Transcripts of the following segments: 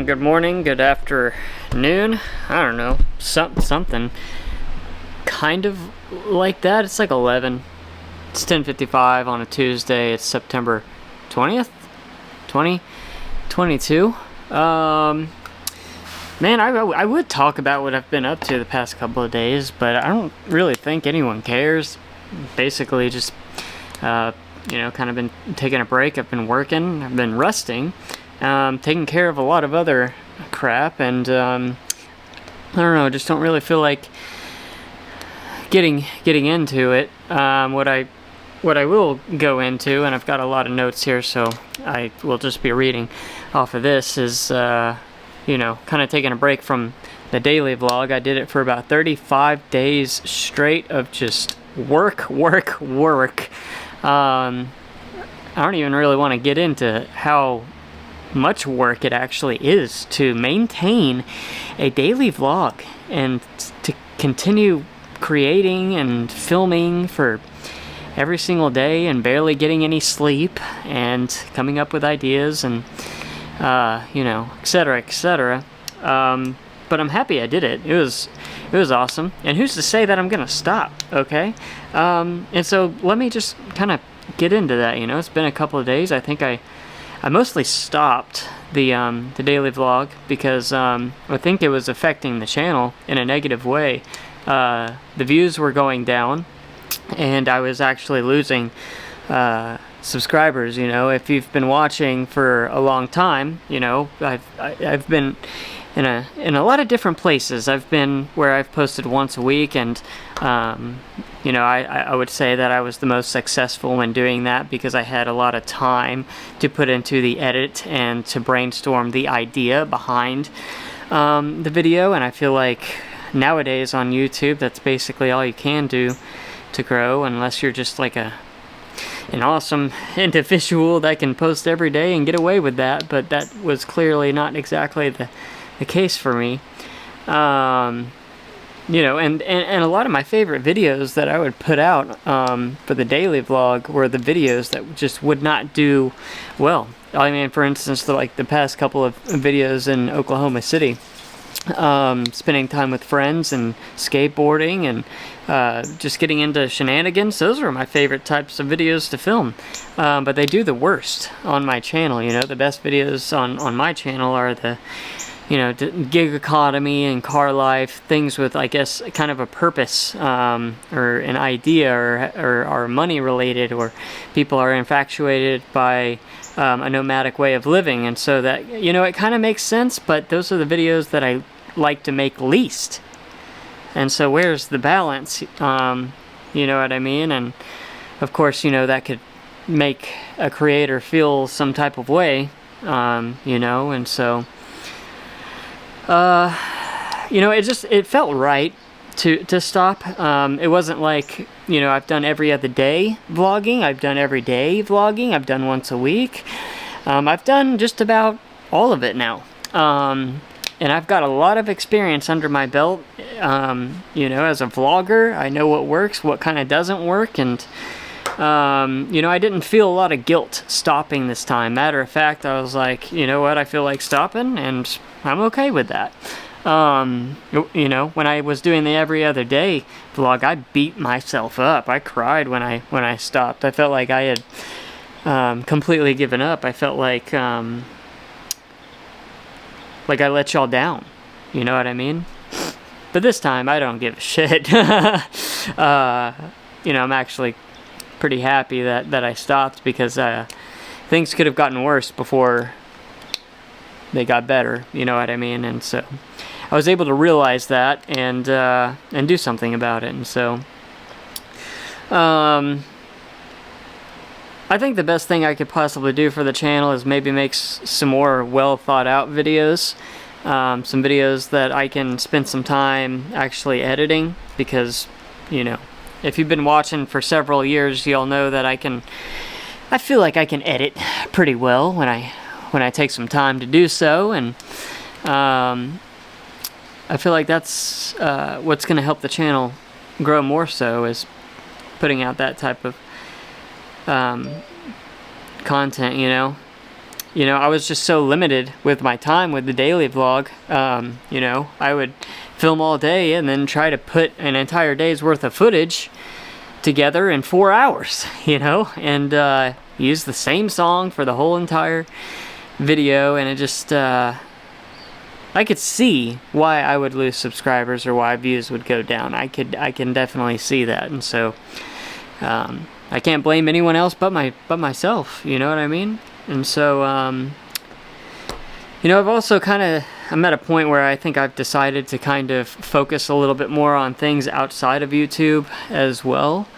Good morning, good afternoon, I don't know, something kind of like that. It's like 11. It's 10:55 on a Tuesday. It's September 20th, 2022. Man, I would talk about what I've been up to the past couple of days, but I don't really think anyone cares. Basically, just kind of been taking a break. I've been working. I've been resting. Taking care of a lot of other crap, and I don't know, just don't really feel like getting into it. What I will go into, and I've got a lot of notes here, so I will just be reading off of this, is kind of taking a break from the daily vlog. I did it for about 35 days straight of just work. I don't even really want to get into how much work it actually is to maintain a daily vlog and to continue creating and filming for every single day and barely getting any sleep and coming up with ideas and etc. But I'm happy I did it. It was awesome, and who's to say that I'm gonna stop? Okay, and so let me just kind of get into that. It's been a couple of days. I think I mostly stopped the daily vlog because I think it was affecting the channel in a negative way. The views were going down, and I was actually losing subscribers. If you've been watching for a long time, I've been in a lot of different places. I've been where I've posted once a week, and I would say that I was the most successful when doing that because I had a lot of time to put into the edit and to brainstorm the idea behind the video. And I feel like nowadays on YouTube, that's basically all you can do to grow, unless you're just like an awesome individual that can post every day and get away with that. But that was clearly not exactly the case for me. And a lot of my favorite videos that I would put out for the daily vlog were the videos that just would not do well. I mean, for instance, the past couple of videos in Oklahoma City, spending time with friends and skateboarding and just getting into shenanigans. Those are my favorite types of videos to film, but they do the worst on my channel. The best videos on my channel are the gig economy and car life, things with, I guess, kind of a purpose, or an idea, or are money related, or people are infatuated by a nomadic way of living. And so that, it kind of makes sense, but those are the videos that I like to make least. And so where's the balance? You know what I mean? And of course, that could make a creator feel some type of way, and so it felt right to stop. It wasn't like, I've done every other day vlogging, I've done every day vlogging, I've done once a week. I've done just about all of it now. And I've got a lot of experience under my belt, as a vlogger. I know what works, what kind of doesn't work, and I didn't feel a lot of guilt stopping this time. Matter of fact, I was like, I feel like stopping, and I'm okay with that. When I was doing the every other day vlog, I beat myself up. I cried when I stopped. I felt like I had completely given up. I felt like I let y'all down. You know what I mean? But this time, I don't give a shit. I'm actually pretty happy that I stopped, because things could have gotten worse before they got better, you know what I mean? And so I was able to realize that and do something about it. And so I think the best thing I could possibly do for the channel is maybe make some more well thought out videos, some videos that I can spend some time actually editing, because if you've been watching for several years, you'll know that I feel like I can edit pretty well when I take some time to do so. And I feel like that's what's going to help the channel grow more so, is putting out that type of content, you know, I was just so limited with my time with the daily vlog. You know, I would film all day and then try to put an entire day's worth of footage together in 4 hours, you know, and use the same song for the whole entire video, and it just, I could see why I would lose subscribers or why views would go down. I can definitely see that, and so I can't blame anyone else but myself, you know what I mean? And so, you know, I've also I'm at a point where I think I've decided to kind of focus a little bit more on things outside of YouTube as well,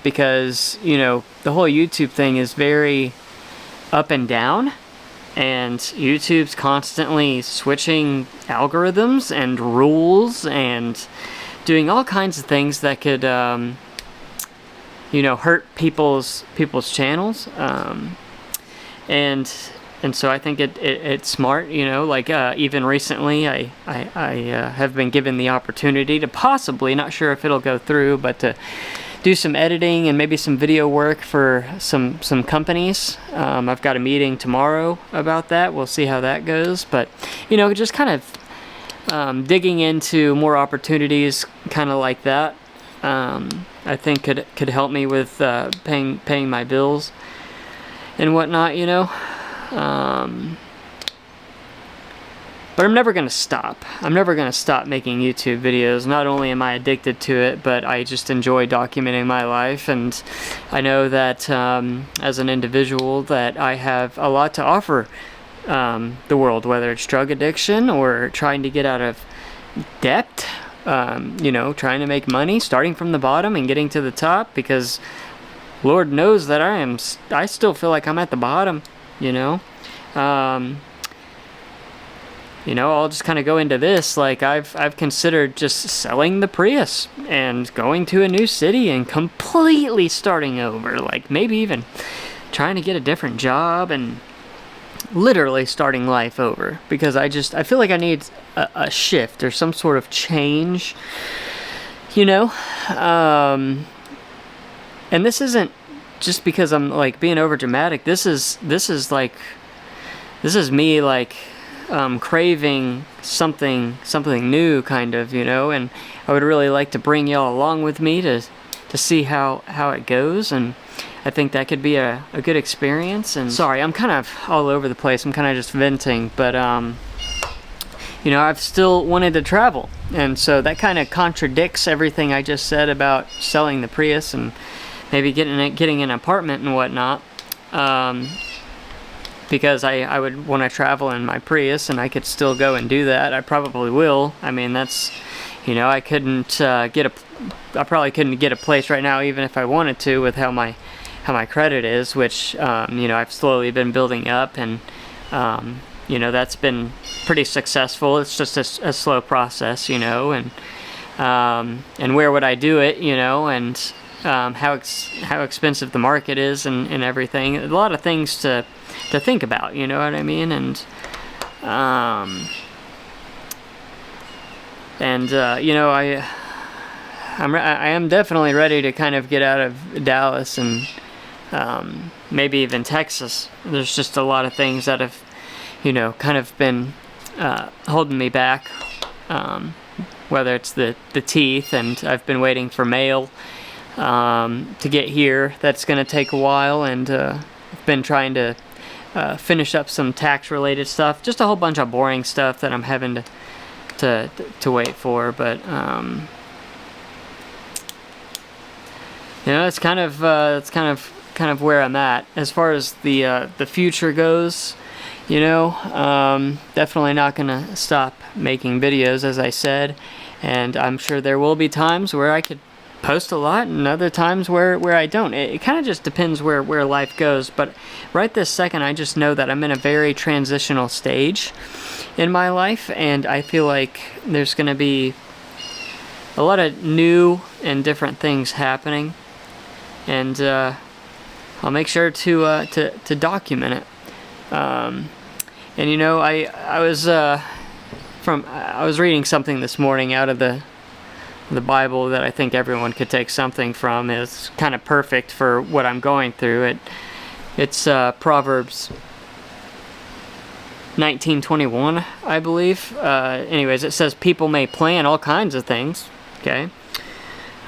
because, you know, the whole YouTube thing is very up and down, and YouTube's constantly switching algorithms and rules and doing all kinds of things that could, you know, hurt people's channels, and so I think it's smart, you know, like even recently I have been given the opportunity to possibly, not sure if it'll go through, but to do some editing and maybe some video work for some companies. I've got a meeting tomorrow about that. We'll see how that goes, but, you know, just kind of digging into more opportunities kind of like that, I think could help me with paying my bills and whatnot, you know. But I'm never going to stop. I'm never going to stop making YouTube videos. Not only am I addicted to it, but I just enjoy documenting my life, and I know that as an individual that I have a lot to offer the world, whether it's drug addiction or trying to get out of debt, you know, trying to make money, starting from the bottom and getting to the top, because Lord knows that I still feel like I'm at the bottom, you know. You know, I'll just kind of go into this, like I've considered just selling the Prius and going to a new city and completely starting over, like maybe even trying to get a different job and literally starting life over, because I feel like I need a shift or some sort of change, you know. And this isn't just because I'm like being over dramatic. This is me like craving something new, kind of, you know, and I would really like to bring y'all along with me to see how it goes, and I think that could be a good experience. And sorry, I'm kind of all over the place. I'm kind of just venting, but you know, I've still wanted to travel, and so that kind of contradicts everything I just said about selling the Prius and maybe getting an apartment and whatnot. Because I would want to travel in my Prius, and I could still go and do that. I probably will. I mean, that's, you know, I probably couldn't get a place right now, even if I wanted to, with how my credit is, which, you know, I've slowly been building up, and, you know, that's been pretty successful. It's just a slow process, you know, and where would I do it, you know, and how expensive the market is, and everything. A lot of things to think about, you know what I mean? And you know, I am definitely ready to kind of get out of Dallas and maybe even Texas. There's just a lot of things that have, you know, kind of been holding me back, whether it's the teeth, and I've been waiting for mail to get here. That's going to take a while, and I've been trying to finish up some tax related stuff, just a whole bunch of boring stuff that I'm having to wait for. But you know, it's kind of where I'm at as far as the future goes. You know, definitely not gonna stop making videos, as I said, and I'm sure there will be times where I could post a lot, and other times where I don't. It kind of just depends where life goes. But right this second, I just know that I'm in a very transitional stage in my life, and I feel like there's going to be a lot of new and different things happening, and I'll make sure to document it. And you know, I was reading something this morning out of the Bible that I think everyone could take something from. It's kind of perfect for what I'm going through. It's Proverbs 19:21, I believe. Anyways, it says people may plan all kinds of things, okay?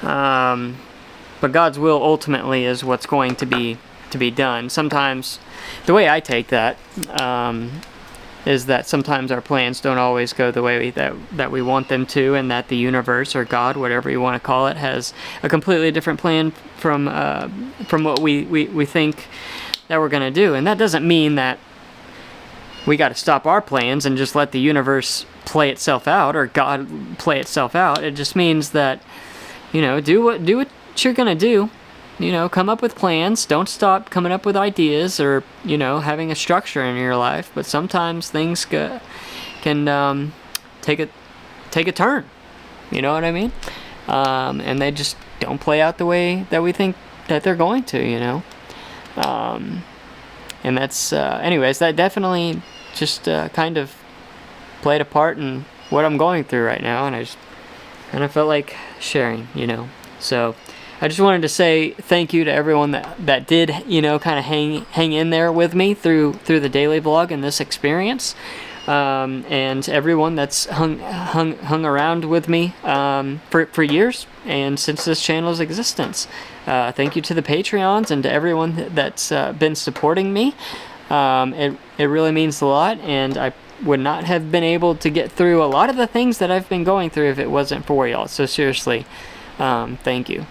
But God's will ultimately is what's going to be done. Sometimes, the way I take that is that sometimes our plans don't always go the way that we want them to, and that the universe or God, whatever you want to call it, has a completely different plan from what we think that we're going to do. And that doesn't mean that we got to stop our plans and just let the universe play itself out, or God play itself out. It just means that, you know, do what you're going to do. You know, come up with plans. Don't stop coming up with ideas, or, you know, having a structure in your life. But sometimes things can take a turn. You know what I mean? And they just don't play out the way that we think that they're going to. You know, and that's anyways. That definitely just kind of played a part in what I'm going through right now, and I just kind of felt like sharing. You know, so. I just wanted to say thank you to everyone that did, you know, kind of hang in there with me through the daily vlog and this experience, and everyone that's hung around with me for years and since this channel's existence. Thank you to the Patreons and to everyone that's been supporting me. It really means a lot, and I would not have been able to get through a lot of the things that I've been going through if it wasn't for y'all. So seriously, thank you.